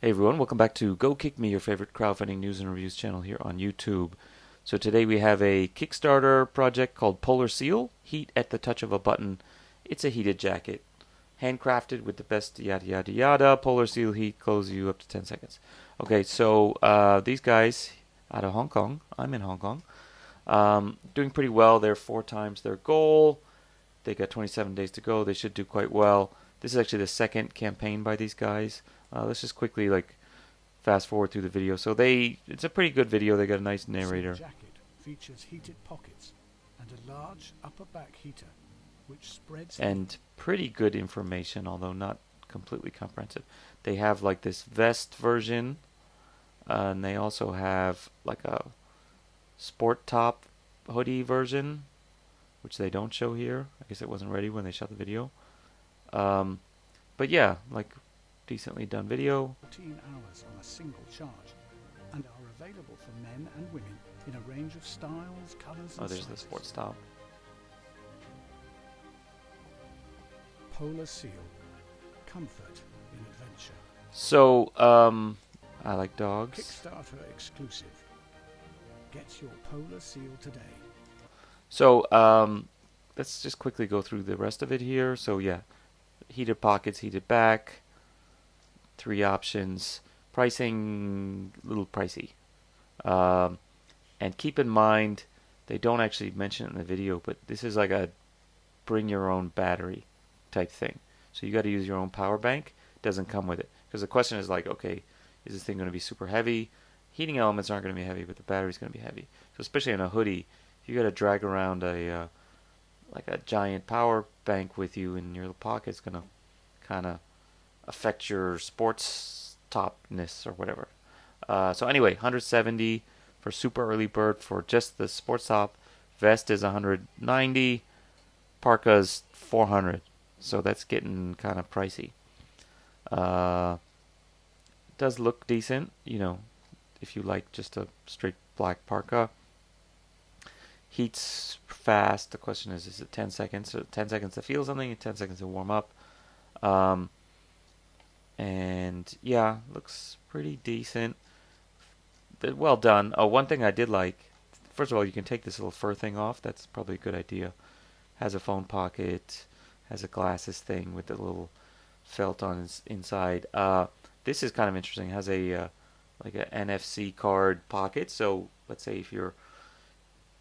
Hey everyone, welcome back to Go Kick Me, your favorite crowdfunding news and reviews channel here on YouTube. So today we have a Kickstarter project called Polar Seal, Heat at the Touch of a Button. It's a heated jacket, handcrafted with the best yada yada yada. Polar Seal heat closes you up to 10 seconds. Okay, so these guys out of Hong Kong, I'm in Hong Kong, doing pretty well. They're 4 times their goal. They got 27 days to go. They should do quite well. This is actually the second campaign by these guys. Let's just quickly fast forward through the video. So it's a pretty good video. They got a nice narrator. The jacket features heated pockets and a large upper back heater, which spreads And pretty good information, although not completely comprehensive. They have like this vest version, and they also have like a sport top hoodie version, which they don't show here. I guess it wasn't ready when they shot the video. But yeah, decently done video. 14 hours on a single charge and are available for men and women in a range of styles, colors, and Oh, there's the sizes. sports top. Polar Seal. Comfort in adventure. So, I like dogs. Kickstarter exclusive. Get your Polar Seal today. So, let's just quickly go through the rest of it here. So yeah, heated pockets, heated back. 3 options. Pricing, a little pricey. And keep in mind, they don't actually mention it in the video, but this is like a bring your own battery type thing. So you got to use your own power bank. It doesn't come with it. Because the question is okay, is this thing going to be super heavy? Heating elements aren't going to be heavy, but the battery's going to be heavy. So especially in a hoodie, if you got to drag around a giant power bank with you in your pocket, it's going to kind of affect your sports topness or whatever. So anyway, 170 for super early bird for just the sports top. Vest is 190. Parka's 400. So that's getting kind of pricey. Does look decent, if you like just a straight black parka. Heats fast. The question is it 10 seconds? So 10 seconds to feel something, 10 seconds to warm up. And yeah, looks pretty decent. Well done. Oh, one thing I did like, first of all, you can take this little fur thing off. That's probably a good idea. Has a phone pocket, has a glasses thing with the little felt on its inside. This is kind of interesting. It has a NFC card pocket. So let's say if you're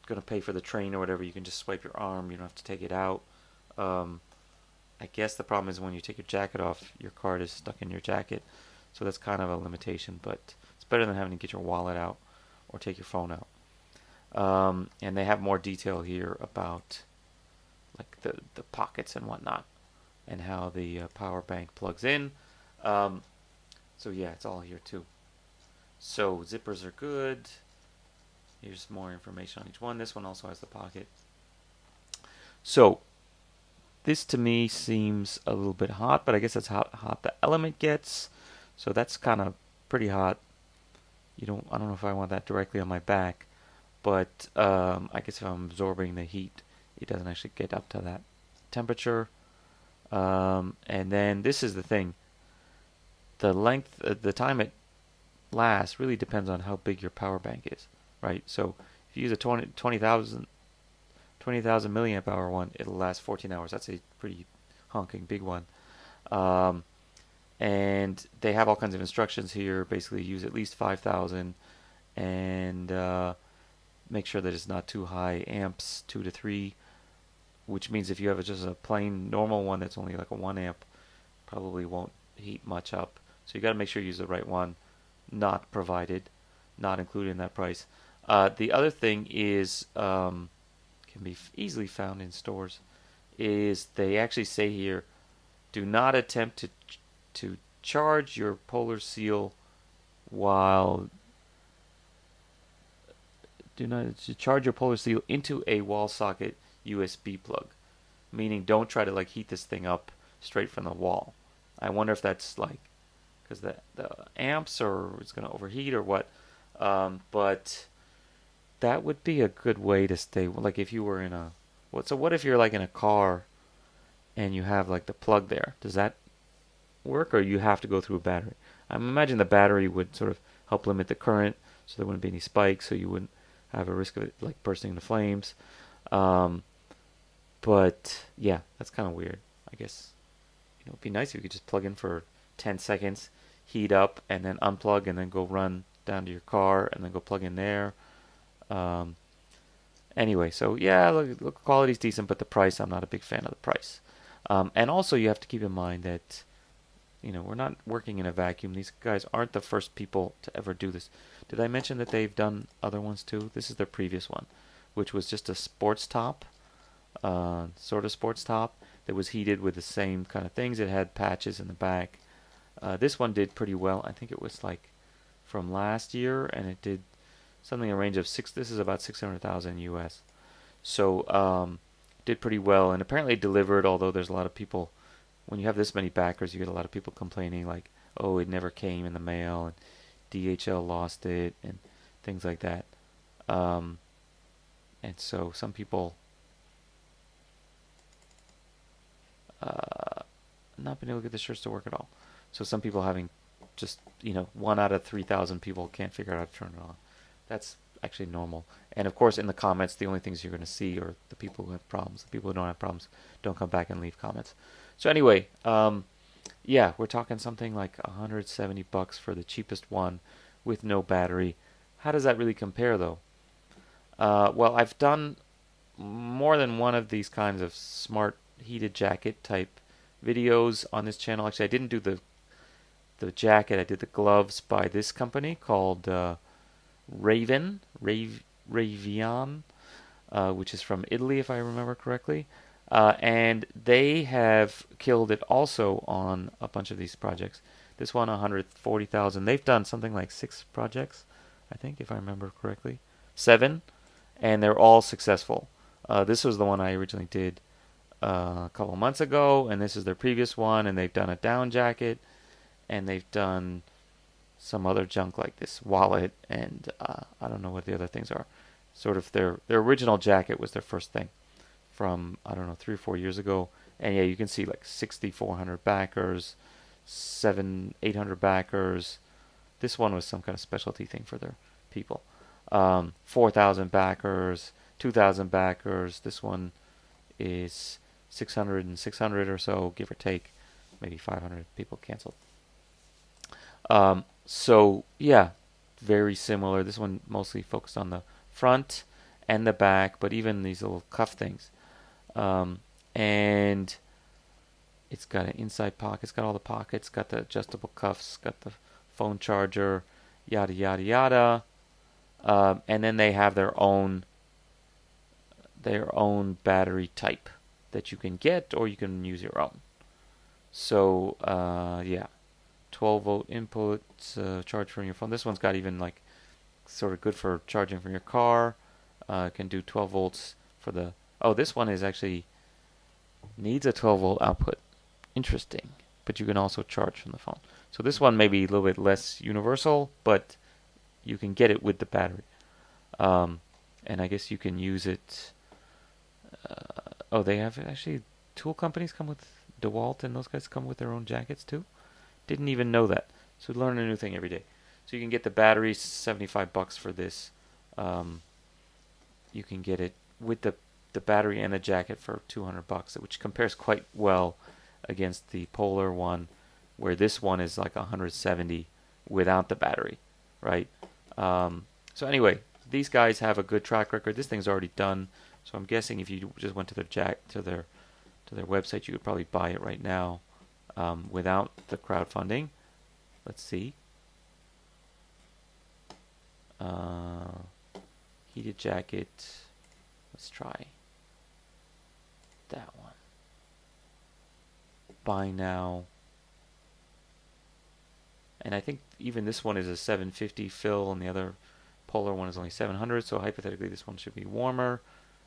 going to pay for the train or whatever, you can just swipe your arm. You don't have to take it out. I guess the problem is when you take your jacket off, your card is stuck in your jacket. So that's kind of a limitation, but it's better than having to get your wallet out or take your phone out. And they have more detail here about the pockets and whatnot and how the power bank plugs in. So yeah, it's all here too. So zippers are good. Here's more information on each one. This one also has the pocket. So this to me seems a little bit hot, but I guess that's how hot the element gets. So that's kind of pretty hot. I don't know if I want that directly on my back, but I guess if I'm absorbing the heat, it doesn't actually get up to that temperature. And then this is the thing. The length, the time it lasts really depends on how big your power bank is, right? So if you use a 20,000 milliamp hour one, it'll last 14 hours. That's a pretty honking big one. And they have all kinds of instructions here. Basically, use at least 5,000 and make sure that it's not too high amps, 2 to 3, which means if you have just a plain normal one that's only like a 1 amp, probably won't heat much up. So you got to make sure you use the right one. Not provided, not included in that price. The other thing is can be easily found in stores. Is they actually say here, do not attempt to charge your Polar Seal while charge your Polar Seal into a wall socket USB plug, meaning don't try to heat this thing up straight from the wall. I wonder if that's because the amps or it's going to overheat or what. But that would be a good way to stay. If you were in a what if you're in a car and you have the plug there? Does that work, or you have to go through a battery? I imagine the battery would sort of help limit the current, so there wouldn't be any spikes, so you wouldn't have a risk of it like bursting into flames. Um, but yeah, that's kind of weird. I guess it'd be nice if you could just plug in for 10 seconds, heat up, and then unplug, and then go run down to your car, and then go plug in there. Um, anyway, so yeah, look, quality's decent, but the price, I'm not a big fan of the price. And also, you have to keep in mind that we're not working in a vacuum. These guys aren't the first people to ever do this. Did I mention that they've done other ones too? This is their previous one, which was just a sports top, sort of sports top that was heated with the same kind of things. It had patches in the back. This one did pretty well. I think it was like from last year, and it did something in a range of six. This is about 600,000 US. So did pretty well, and apparently delivered. Although there's a lot of people, when you have this many backers, you get a lot of people complaining like, "Oh, it never came in the mail," and DHL lost it, and things like that. Um, and so some people not been able to get the shirts to work at all. So some people having just 1 out of 3,000 people can't figure out how to turn it on. That's actually normal. And of course, in the comments, the only things you're going to see are the people who have problems. The people who don't have problems don't come back and leave comments. So anyway, yeah, we're talking something like 170 bucks for the cheapest one with no battery. How does that really compare, though? Well, I've done more than one of these kinds of smart heated jacket type videos on this channel. Actually, I didn't do the jacket. I did the gloves by this company called Ravian, which is from Italy, if I remember correctly. And they have killed it also on a bunch of these projects. This one, 140,000. They've done something like 6 projects, I think, if I remember correctly. 7, and they're all successful. This was the one I originally did a couple months ago, and this is their previous one, and they've done a down jacket, and they've done some other junk like this wallet, and I don't know what the other things are. Sort of their original jacket was their first thing from, I don't know, 3 or 4 years ago. And yeah, you can see like 6,400 backers, 800 backers. This one was some kind of specialty thing for their people. 4,000 backers, 2,000 backers. This one is 600 and 600 or so, give or take. Maybe 500 people canceled. So yeah, very similar. This one mostly focused on the front and the back, but even these little cuff things. And it's got an inside pocket. It's got all the pockets. Got the adjustable cuffs. Got the phone charger. Yada yada yada. And then they have their own battery type that you can get, or you can use your own. So yeah, 12-volt input, charge from your phone. This one's got even like sort of good for charging from your car. Can do 12 volts for the. Oh, this one is actually needs a 12-volt output. Interesting. But you can also charge from the phone. So this one may be a little bit less universal, but you can get it with the battery. And I guess you can use it. Oh, they have actually tool companies come with DeWalt, and those guys come with their own jackets too. Didn't even know that. So learn a new thing every day. So you can get the battery, 75 bucks for this. You can get it with the battery and the jacket for 200 bucks, which compares quite well against the Polar one, where this one is like 170 without the battery, right? So anyway, these guys have a good track record. This thing's already done, so I'm guessing if you just went to their website, you could probably buy it right now without the crowdfunding. Let's see. Heated jacket. Let's try that one. Buy now. And I think even this one is a 750 fill, and the other Polar one is only 700. So hypothetically, this one should be warmer,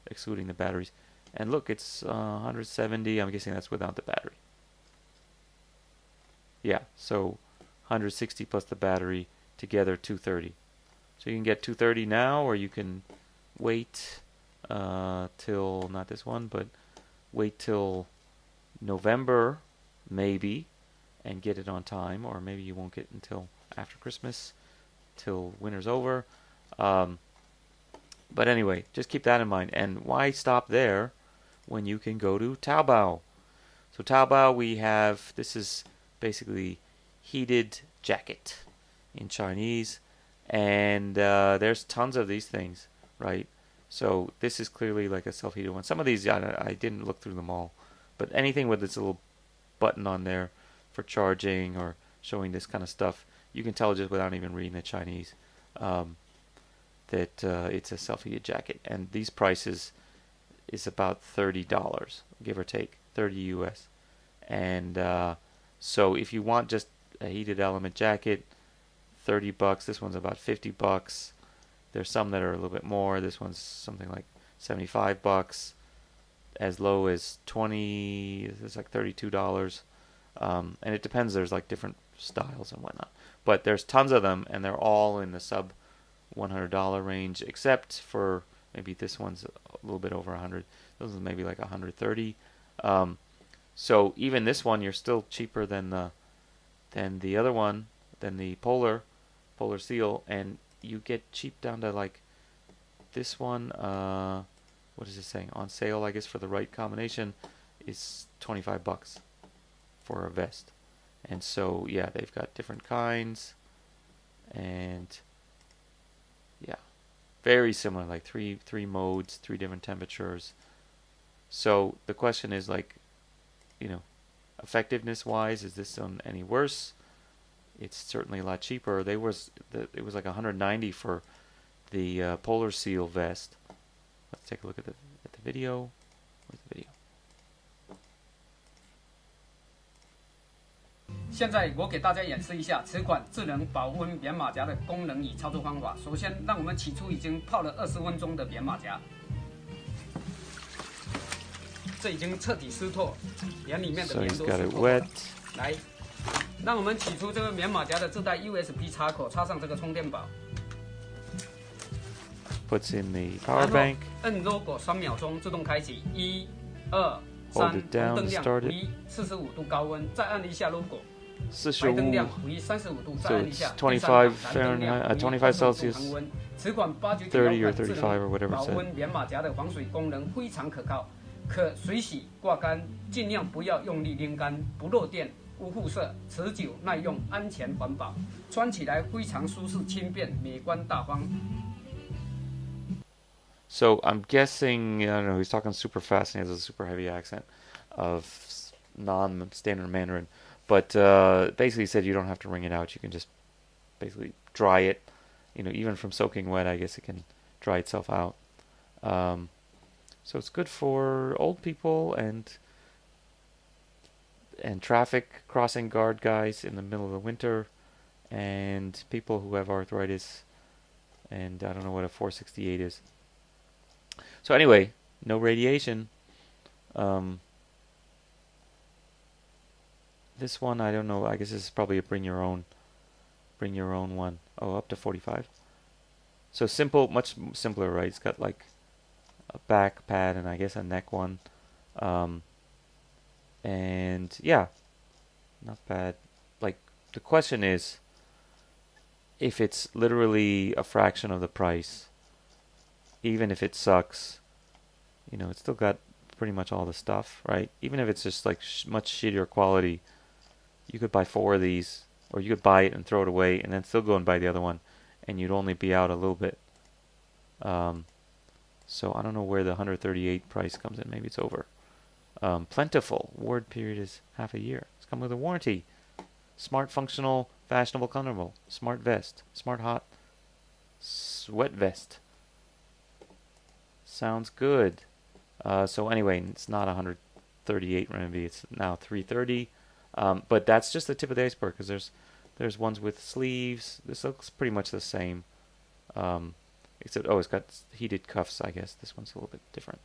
excluding the batteries. And look, it's 170. I'm guessing that's without the battery. Yeah, so 160 plus the battery, together 230. So you can get 230 now, or you can wait till, not this one, but wait till November, maybe, and get it on time, or maybe you won't get it until after Christmas, till winter's over. Um, but anyway, just keep that in mind. And why stop there when you can go to Taobao? So Taobao, we have, this is basically heated jacket in Chinese, and there's tons of these things, right? So this is clearly like a self-heated one. Some of these, I didn't look through them all, but anything with this little button on there for charging or showing this kind of stuff, you can tell just without even reading the Chinese that it's a self-heated jacket. And these prices is about $30, give or take, 30 US. And so if you want just a heated element jacket, $30. This one's about $50. There's some that are a little bit more. This one's something like $75. As low as 20. It's like $32. And it depends. There's like different styles and whatnot. But there's tons of them, and they're all in the sub $100 range, except for maybe this one's a little bit over 100. This is maybe like 130. So even this one, you're still cheaper than the other one, than the polar seal, and you get cheap down to like this one. What is it saying? On sale, I guess, for the right combination is $25 for a vest. And so yeah, they've got different kinds, and yeah, very similar, like three modes, 3 different temperatures. So the question is, like, effectiveness wise, is this one any worse? It's certainly a lot cheaper. It was like 190 for the polar seal vest. Let's take a look at the video. Where's the video? 现在我给大家演示一下此款智能保温棉马甲的功能与操作方法。首先，让我们起出已经泡了20分钟的棉马甲，这已经彻底湿透，连里面的棉都湿透了。来，让我们起出这个棉马甲的自带 USB 插口，插上这个充电宝。Puts in the power bank. 摁 logo 3秒钟，自动开启。1、2、3，红灯亮为45度高温，再按一下 logo。 白灯亮为35度，再按一下。So it's 25 Fahrenheit, 25 Celsius, 此款899 30 or 35 or whatever 保温棉马甲的防水功能非常可靠，可水洗挂干，尽量不要用力拎干，不漏电、无辐射，持久耐用，安全环保，穿起来非常舒适轻便，美观大方。 So I'm guessing, I don't know, he's talking super fast and he has a super heavy accent of non-standard Mandarin. But basically he said you don't have to wring it out. You can just basically dry it. Even from soaking wet, I guess it can dry itself out. So it's good for old people and traffic crossing guard guys in the middle of the winter, and people who have arthritis, and I don't know what a 468 is. So anyway, no radiation. This one, I don't know. I guess this is probably a bring your own one. Oh, up to 45. So simple, much simpler, right? It's got like a back pad and I guess a neck one. And yeah, not bad. Like, the question is, if it's literally a fraction of the price, even if it sucks, it's still got pretty much all the stuff, right? Even if it's just like much shittier quality, you could buy 4 of these, or you could buy it and throw it away and then still go and buy the other one, and you'd only be out a little bit. So I don't know where the 138 price comes in. Maybe it's over. Plentiful. Award period is half a year. It's come with a warranty. Smart, functional, fashionable, comfortable. Smart vest. Smart, hot, sweat vest. Sounds good. So anyway, it's not 138 renminbi. It's now 330. But that's just the tip of the iceberg, because there's ones with sleeves. This looks pretty much the same. Except, it's got heated cuffs, I guess. This one's a little bit different.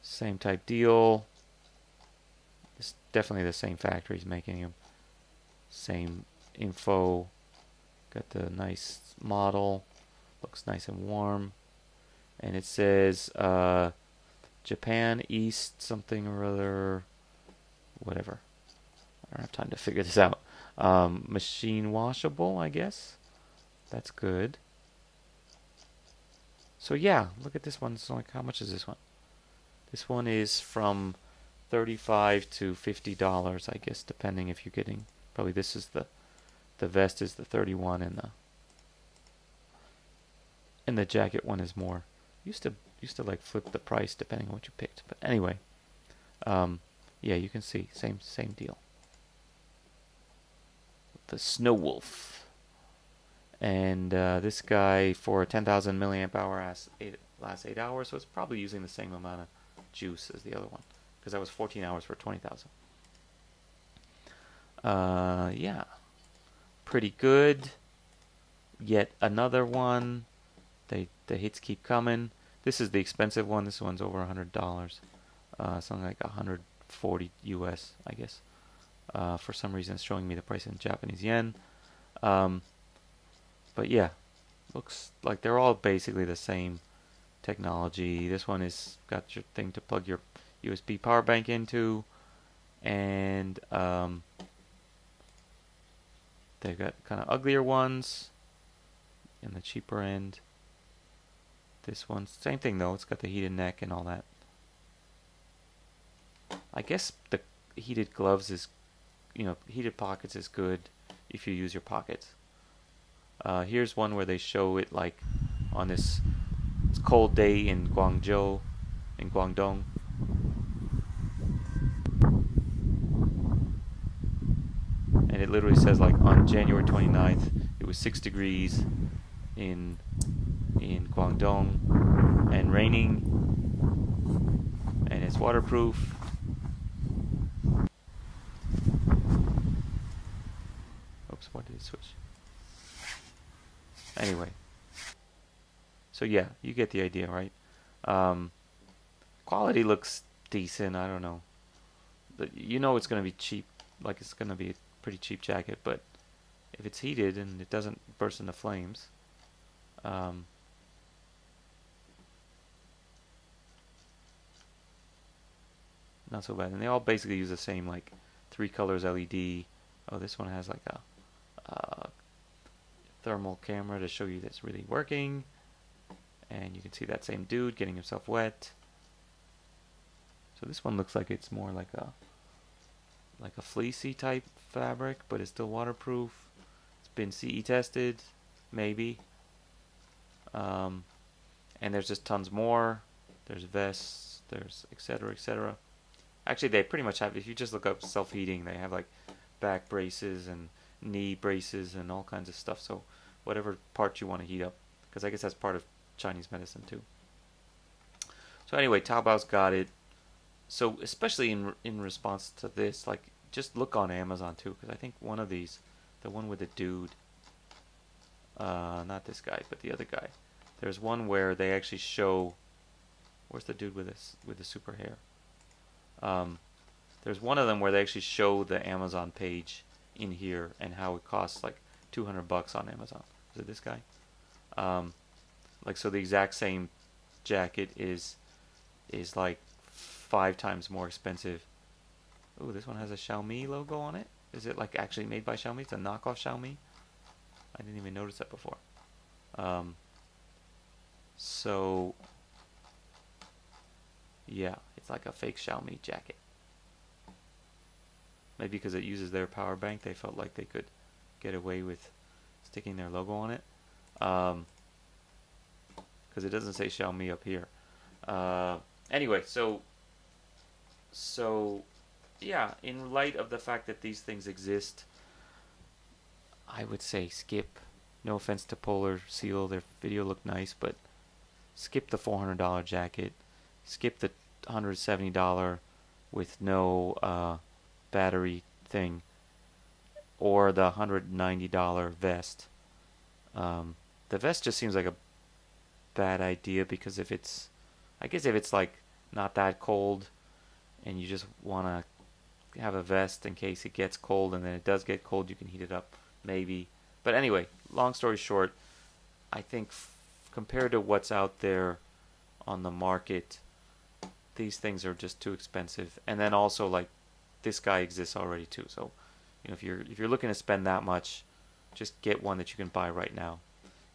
Same type deal. It's definitely the same factory's making them. Same info. Got the nice model. Looks nice and warm. And it says Japan East something or other. whatever. I don't have time to figure this out. Machine washable, I guess. That's good. So yeah, look at this one. It's like, how much is this one? This one is from $35 to $50, I guess, depending if you're getting. Probably this is the vest is the 31 and the jacket one is more. Used to like flip the price depending on what you picked. But anyway, yeah, you can see same deal. The Snow Wolf, and this guy for 10,000 milliamp hour lasts 8 hours, so it's probably using the same amount of juice as the other one, because that was 14 hours for 20,000. Yeah, pretty good. Yet another one. The hits keep coming. This is the expensive one. This one's over $100. Something like 140 US, I guess. For some reason, it's showing me the price in Japanese yen. But yeah, looks like they're all basically the same technology. This one is got your thing to plug your USB power bank into, and they've got kind of uglier ones in the cheaper end. This one's same thing though. It's got the heated neck and all that. I guess the heated gloves is, heated pockets is good if you use your pockets. Here's one where they show it like on this cold day in Guangzhou, in Guangdong. And it literally says like on January 29th, it was 6 degrees in Guangdong and raining, and it's waterproof. Oops, why did it switch? Anyway, so yeah, you get the idea, right? Quality looks decent. I don't know. It's going to be cheap. Like, it's going to be a pretty cheap jacket, but if it's heated and it doesn't burst into flames, not so bad. And they all basically use the same, like, 3 colors LED. Oh, this one has like a thermal camera to show you that it's really working. And you can see that same dude getting himself wet. So this one looks like it's more like a fleecy type fabric, but it's still waterproof. It's been CE tested, maybe. And there's just tons more. There's vests, there's etc., etc. Actually, they pretty much have, if you just look up self-heating, they have like back braces and knee braces and all kinds of stuff. So whatever part you want to heat up, because I guess that's part of Chinese medicine too. So anyway, Taobao's got it. So especially in response to this, like, just look on Amazon too, because I think one of these, the one with the dude, not this guy, but the other guy, there's one where they actually show, where's the dude with the super hair? There's one of them where they actually show the Amazon page in here and how it costs like $200 on Amazon. Is it this guy? Like, so the exact same jacket is like 5 times more expensive. Ooh, this one has a Xiaomi logo on it. Is it like actually made by Xiaomi? It's a knockoff Xiaomi. I didn't even notice that before. So yeah, it's like a fake Xiaomi jacket. Maybe because it uses their power bank, they felt like they could get away with sticking their logo on it. Because it doesn't say Xiaomi up here. Anyway, so yeah, in light of the fact that these things exist, I would say skip. No offense to Polar Seal, their video looked nice, but skip the $400 jacket. Skip the $170 with no battery thing, or the $190 vest. The vest just seems like a bad idea, because if it's like not that cold and you just want to have a vest in case it gets cold, and then it does get cold, you can heat it up maybe. But anyway, long story short, I think compared to what's out there on the market, these things are just too expensive. And then also, like, this guy exists already too. So, if you're looking to spend that much, just get one that you can buy right now.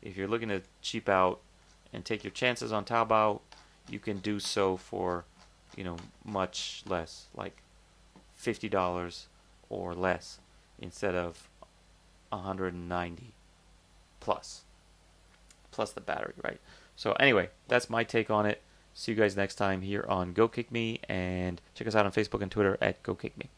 If you're looking to cheap out and take your chances on Taobao, you can do so for, much less, like $50 or less instead of 190 plus the battery, right? So anyway, that's my take on it. See you guys next time here on Go Kick Me, and check us out on Facebook and Twitter at Go Kick Me.